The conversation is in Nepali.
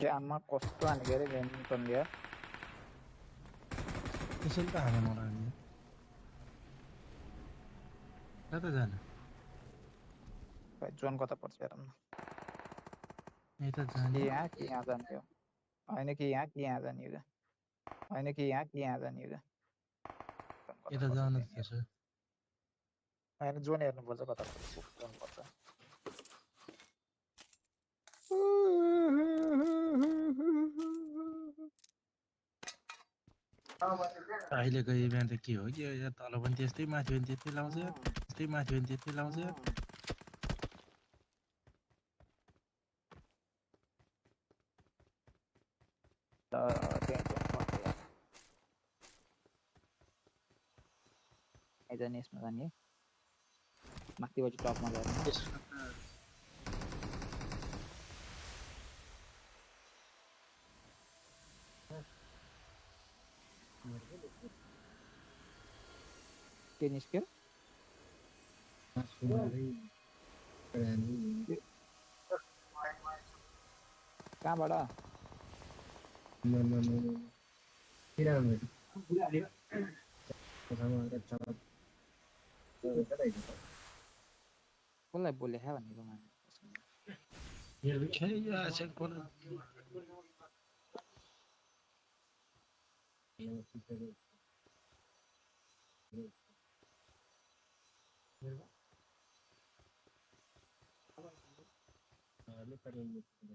त्यो आमा कस्तो हानेको अरे बेन्टनले यार। त्यसैले त हाने मलाई नि कता जाने भाइ जोन कता पर्छ हेरौँ न। यता कि जाने यहाँ कि यहाँ जाने हो, होइन कि यहाँ कि यहाँ जाने हो, होइन कि यहाँ कि यहाँ जाने हो। जोन कता यता पर्छ जानु त त्यहाँनिर, त्यसो होइन जोन हेर्नुपर्छ कता पर्छ, जोन पर्छ। अहिलेको इभेन्ट त के हो कि यो तल पनि त्यस्तै माथि पनि त्यस्तै लाउँछ यार त्यस्तै माथि पनि त्यस्तै लाउँछ यार त्यहाँ जोन पर्छ यार, जाने यसमा जाने माथिबाट टपमा गएर नि। यसमा त के निस्क्यो कहाँबाट? कसलाई बोलेखा भनेको मान्छे? खै यो आशा कोला